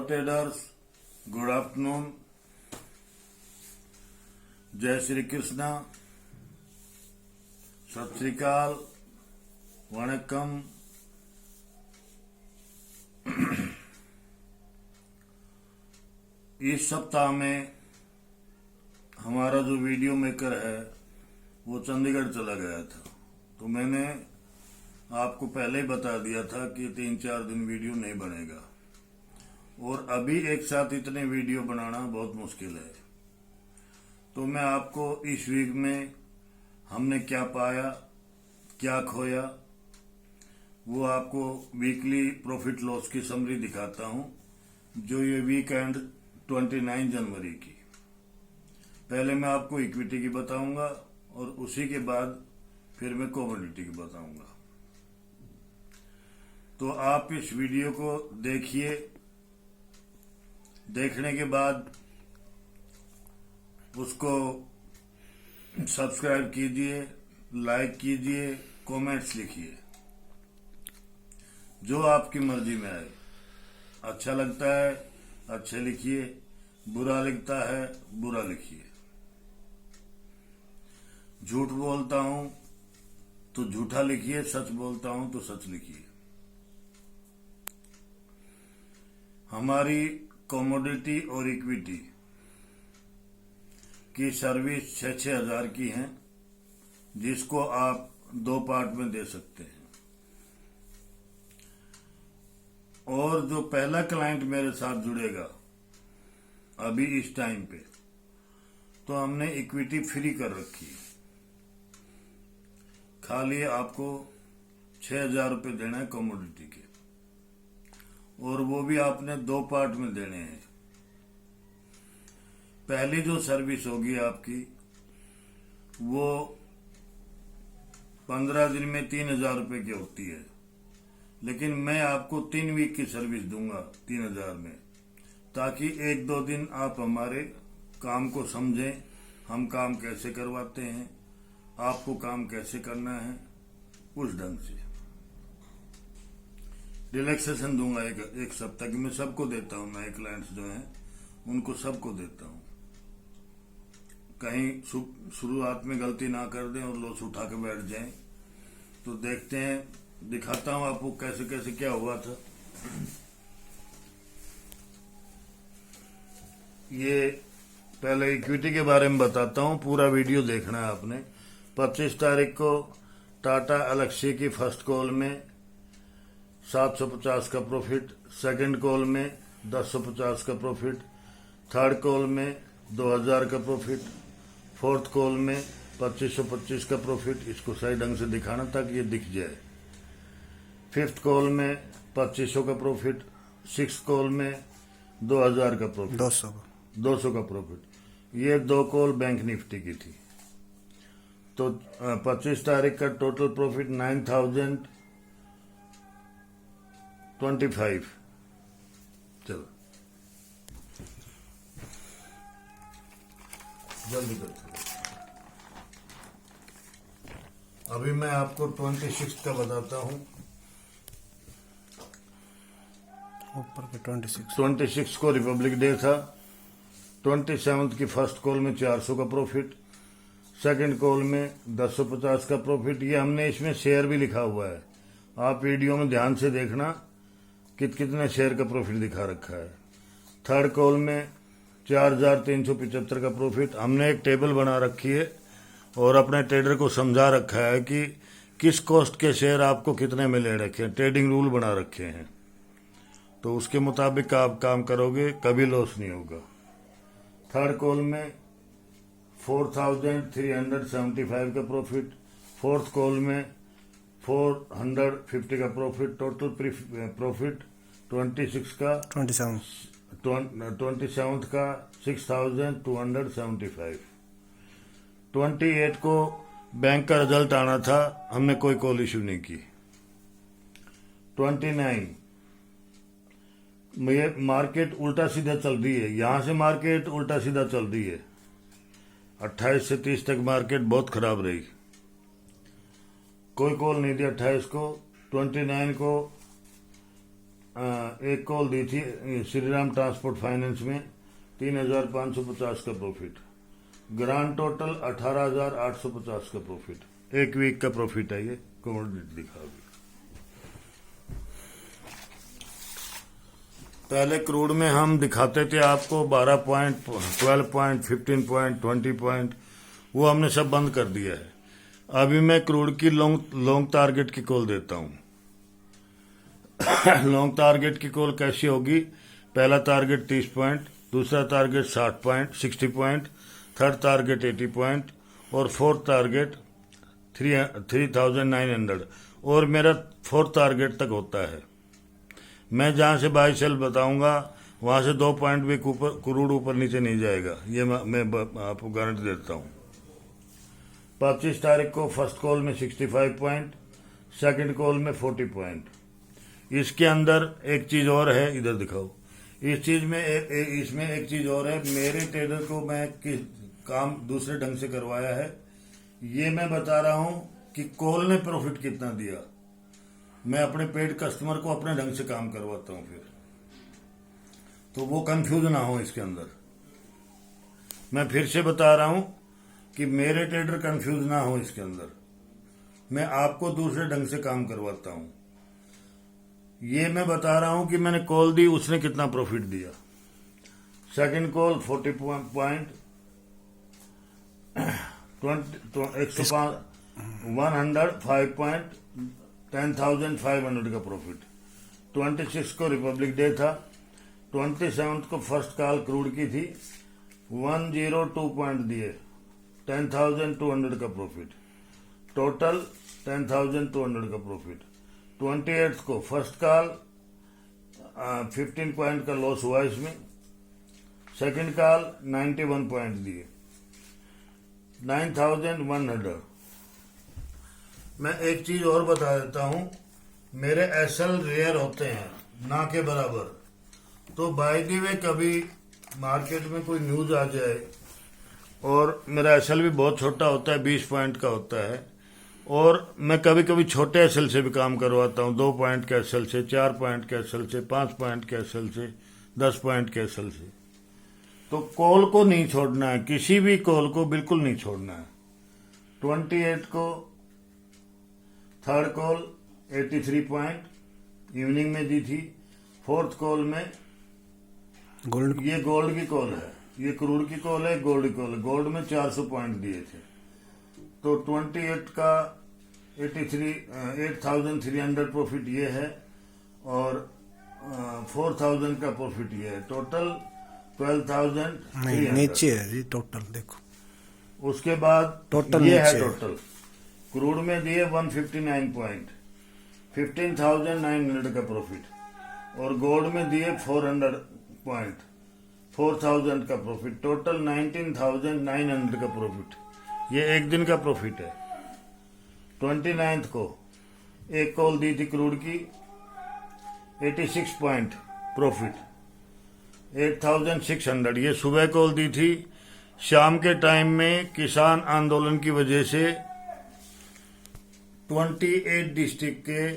Hello traders, good afternoon, जय श्री कृष्णा, सत श्री अकाल, वणक्कम। इस सप्ताह में हमारा जो वीडियो मेकर है वो चंडीगढ़ चला गया था, तो मैंने आपको पहले ही बता दिया था कि 3-4 दिन वीडियो नहीं बनेगा और अभी एक साथ इतने वीडियो बनाना बहुत मुश्किल है। तो मैं आपको इस वीक में हमने क्या पाया, क्या खोया, वो आपको वीकली प्रॉफिट लॉस की समरी दिखाता हूं, जो ये वीकेंड 29 जनवरी की। पहले मैं आपको इक्विटी की बताऊंगा और उसी के बाद फिर मैं कमोडिटी की बताऊंगा। तो आप इस वीडियो को देखिए, देखने के बाद उसको सब्सक्राइब कीजिए, लाइक कीजिए, कमेंट्स लिखिए, जो आपकी मर्जी में आए। अच्छा लगता है अच्छे लिखिए, बुरा लगता है बुरा लिखिए। झूठ बोलता हूं तो झूठा लिखिए, सच बोलता हूं तो सच लिखिए। हमारी कमोडिटी और इक्विटी की सर्विस 6-6 हजार की है, जिसको आप 2 पार्ट में दे सकते हैं। और जो पहला क्लाइंट मेरे साथ जुड़ेगा अभी इस टाइम पे, तो हमने इक्विटी फ्री कर रखी है। खाली आपको 6,000 रुपये देना है कमोडिटी के, और वो भी आपने 2 पार्ट में देने हैं। पहली जो सर्विस होगी आपकी वो 15 दिन में 3,000 रुपये की होती है, लेकिन मैं आपको 3 वीक की सर्विस दूंगा 3,000 में, ताकि 1-2 दिन आप हमारे काम को समझें, हम काम कैसे करवाते हैं, आपको काम कैसे करना है, उस ढंग से रिलैक्सेशन दूंगा एक सप्ताह की। मैं सबको देता हूं, नए क्लाइंट्स जो हैं उनको सबको देता हूं। कहीं शुरुआत में गलती ना कर दें और लॉस उठा के बैठ जाएं। तो देखते हैं, दिखाता हूं आपको कैसे कैसे क्या हुआ था। ये पहले इक्विटी के बारे में बताता हूं, पूरा वीडियो देखना है आपने। 25 तारीख को टाटा एलेक्सी की फर्स्ट कॉल में 750 का प्रॉफिट, सेकंड कॉल में 1050 का प्रॉफिट, थर्ड कॉल में 2000 का प्रॉफिट, फोर्थ कॉल में 2525 का प्रॉफिट। इसको सही ढंग से दिखाना ताकि ये दिख जाए। फिफ्थ कॉल में 2500 का प्रॉफिट, सिक्स कॉल में 2000 का प्रॉफिट, 200 का प्रॉफिट। ये 2 कॉल बैंक निफ्टी की थी। तो 25 तारीख का टोटल प्रॉफिट 9,025। चलो जल्दी करते। अभी मैं आपको 26 का बताता हूं। ऊपर के 26 को रिपब्लिक डे था। 27 की फर्स्ट कॉल में 400 का प्रॉफिट, सेकंड कॉल में 1050 का प्रॉफिट। ये हमने इसमें शेयर भी लिखा हुआ है, आप वीडियो में ध्यान से देखना कितने शेयर का प्रॉफिट दिखा रखा है। थर्ड कॉल में 4,375 का प्रॉफिट। हमने एक टेबल बना रखी है और अपने ट्रेडर को समझा रखा है कि किस कॉस्ट के शेयर आपको कितने में ले रखे हैं, ट्रेडिंग रूल बना रखे हैं। तो उसके मुताबिक आप काम करोगे, कभी लॉस नहीं होगा। थर्ड कॉल में 4,375 का प्रॉफिट, फोर्थ कॉल में 450 का प्रॉफिट। टोटल प्रॉफिट 27 का 6,275। 28 को बैंक का रिजल्ट आना था, हमने कोई कॉल इश्यू नहीं की। 29 ये मार्केट उल्टा सीधा चल रही है, यहां से मार्केट उल्टा सीधा चल रही है। 28 से 30 तक मार्केट बहुत खराब रही, कोई कॉल नहीं दिया 28 को। 29 को एक कॉल दी थी श्रीराम ट्रांसपोर्ट फाइनेंस में 3,550 का प्रॉफिट। ग्रांड टोटल 18,850 का प्रॉफिट। एक वीक का प्रॉफिट है ये। कमोडिटी दिखाओगे। पहले क्रूड में हम दिखाते थे आपको 12 पॉइंट, 12 पॉइंट, 15 पॉइंट, 20 पॉइंट, वो हमने सब बंद कर दिया है। अभी मैं क्रूड की लॉन्ग टारगेट की कॉल देता हूं। लॉन्ग टारगेट की कॉल कैसी होगी? पहला टारगेट 30 पॉइंट, दूसरा target 60 point, 60 point, third target 80 point और फोर्थ टारगेट 3,900 और मेरा फोर्थ टारगेट तक होता है। मैं जहां से बाई सेल बताऊंगा वहां से 2 पॉइंट भी क्रूड ऊपर नीचे नहीं जाएगा, ये मैं आपको गारंटी देता हूं। 25 तारीख को फर्स्ट कॉल में 65 पॉइंट, सेकंड कॉल में 40 पॉइंट। इसके अंदर एक चीज और है, इधर दिखाओ। इस चीज में इसमें एक चीज और है। मेरे ट्रेडर को मैं काम दूसरे ढंग से करवाया है। ये मैं बता रहा हूं कि कॉल ने प्रॉफिट कितना दिया। मैं अपने पेड कस्टमर को अपने ढंग से काम करवाता हूं, फिर तो वो कंफ्यूज ना हो इसके अंदर। मैं फिर से बता रहा हूं कि मेरे ट्रेडर कंफ्यूज ना हो इसके अंदर। मैं आपको दूसरे ढंग से काम करवाता हूं। ये मैं बता रहा हूं कि मैंने कॉल दी, उसने कितना प्रॉफिट दिया। सेकंड कॉल 40 पॉइंट, 105 पॉइंट, 10,500 का प्रॉफिट। 26 को रिपब्लिक डे था। 27 को फर्स्ट कॉल क्रूड की थी, 102 पॉइंट दिए, 10,200 का प्रॉफिट। टोटल 10,200 का प्रॉफिट। 28 को फर्स्ट कॉल 15 पॉइंट का लॉस हुआ इसमें। सेकंड कॉल 91 पॉइंट दिए, 9,100। मैं एक चीज और बता देता हूं, मेरे एसएल रेयर होते हैं, ना के बराबर। तो बाय द वे कभी मार्केट में कोई न्यूज आ जाए, और मेरा एसएल भी बहुत छोटा होता है, 20 पॉइंट का होता है, और मैं कभी कभी छोटे एसएल से भी काम करवाता हूं, 2 पॉइंट के एसएल से, 4 पॉइंट के एसएल से, 5 पॉइंट के एसएल से, 10 पॉइंट के एसएल से। तो कॉल को नहीं छोड़ना है, किसी भी कॉल को बिल्कुल नहीं छोड़ना है। 28 को थर्ड कॉल 83 पॉइंट इवनिंग में दी थी। फोर्थ कॉल में गोल्ड, ये गोल्ड की कॉल है, ये क्रूड की कॉल है, गोल्ड की कॉल है। गोल्ड में 400 पॉइंट दिए थे। तो 28 का 8,300 प्रॉफिट ये है, और 4,000 का प्रॉफिट ये है। टोटल 12,300। नहीं नीचे है जी टोटल, देखो उसके बाद टोटल ये है नीचे टोटल। क्रूड में दिए 159 पॉइंट, 15,900 का प्रॉफिट, और गोल्ड में दिए 400 पॉइंट, 4,000 का प्रॉफिट। टोटल 19,900 का प्रॉफिट। ये एक दिन का प्रॉफिट है। 29 को एक कॉल दी थी क्रूड की, 86 पॉइंट प्रॉफिट, 8,600। ये सुबह कॉल दी थी। शाम के टाइम में किसान आंदोलन की वजह से 28 डिस्ट्रिक्ट के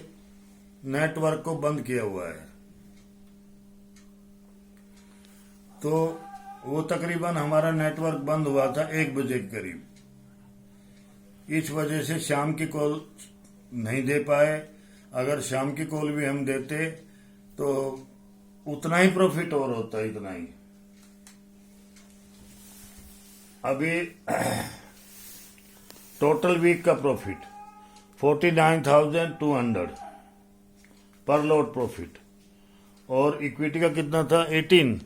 नेटवर्क को बंद किया हुआ है। तो वो तकरीबन हमारा नेटवर्क बंद हुआ था 1 बजे के करीब। इस वजह से शाम की कॉल नहीं दे पाए। अगर शाम की कॉल भी हम देते तो उतना ही प्रॉफिट और होता, इतना ही। अभी टोटल वीक का प्रॉफिट 49,200 पर लोड प्रॉफिट, और इक्विटी का कितना था 18।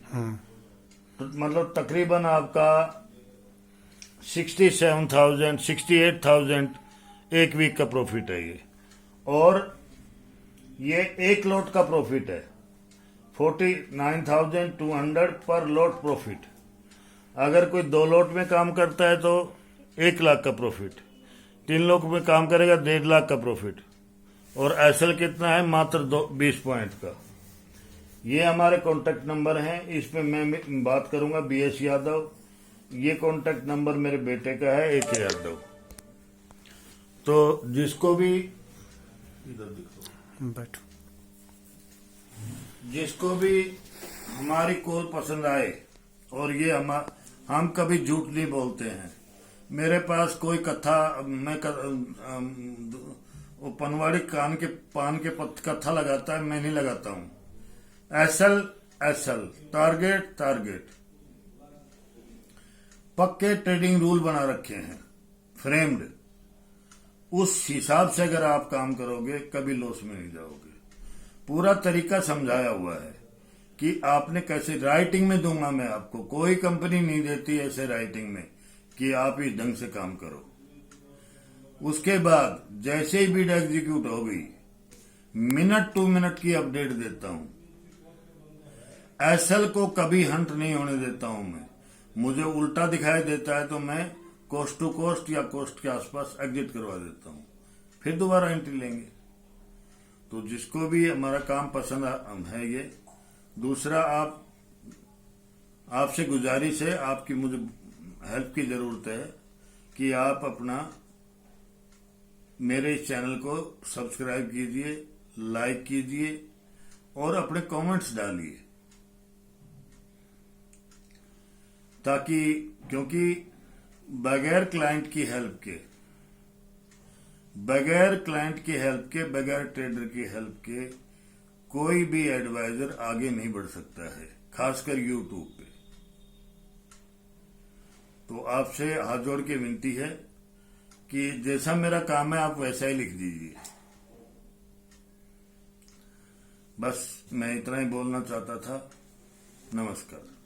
तो मतलब तकरीबन आपका 67,000 68,000 एक वीक का प्रॉफिट है ये। और ये एक लोट का प्रॉफिट है, 49,200 पर लोट प्रॉफिट। अगर कोई 2 लोट में काम करता है तो 1 लाख का प्रॉफिट, 3 लोट में काम करेगा 1.5 लाख का प्रॉफिट। और एसएल कितना है? मात्र 20 पॉइंट का। ये हमारे कॉन्टेक्ट नंबर हैं, इस पे मैं बात करूंगा बीएस यादव। ये कॉन्टेक्ट नंबर मेरे बेटे का है, AK यादव। तो जिसको भी इधर दिखो, बैठो। जिसको भी हमारी कॉल पसंद आए, और ये हम कभी झूठ नहीं बोलते हैं। मेरे पास कोई कथा वो पनवाड़ी पान के कथा लगाता है, मैं नहीं लगाता हूं। एसएल टारगेट पक्के ट्रेडिंग रूल बना रखे हैं, फ्रेम्ड। उस हिसाब से अगर आप काम करोगे कभी लॉस में नहीं जाओगे। पूरा तरीका समझाया हुआ है कि आपने कैसे, राइटिंग में दूंगा मैं आपको, कोई कंपनी नहीं देती ऐसे राइटिंग में कि आप इस ढंग से काम करो। उसके बाद जैसे ही बिड एग्जीक्यूट हो गई, मिनट टू मिनट की अपडेट देता हूं। एसएल को कभी हंट नहीं होने देता हूं मैं। मुझे उल्टा दिखाई देता है तो मैं कोस्ट टू कोस्ट या कोस्ट के आसपास एग्जिट करवा देता हूं, फिर दोबारा एंट्री लेंगे। तो जिसको भी हमारा काम पसंद है ये। दूसरा, आपसे गुजारिश है, आपकी मुझे हेल्प की जरूरत है कि आप अपना मेरे इस चैनल को सब्सक्राइब कीजिए, लाइक कीजिए और अपने कमेंट्स डालिए, ताकि, क्योंकि बगैर क्लाइंट की हेल्प के, बगैर ट्रेडर की हेल्प के कोई भी एडवाइजर आगे नहीं बढ़ सकता है, खासकर यूट्यूब पे। तो आपसे हाथ जोड़ के विनती है कि जैसा मेरा काम है आप वैसा ही लिख दीजिए। बस मैं इतना ही बोलना चाहता था। नमस्कार।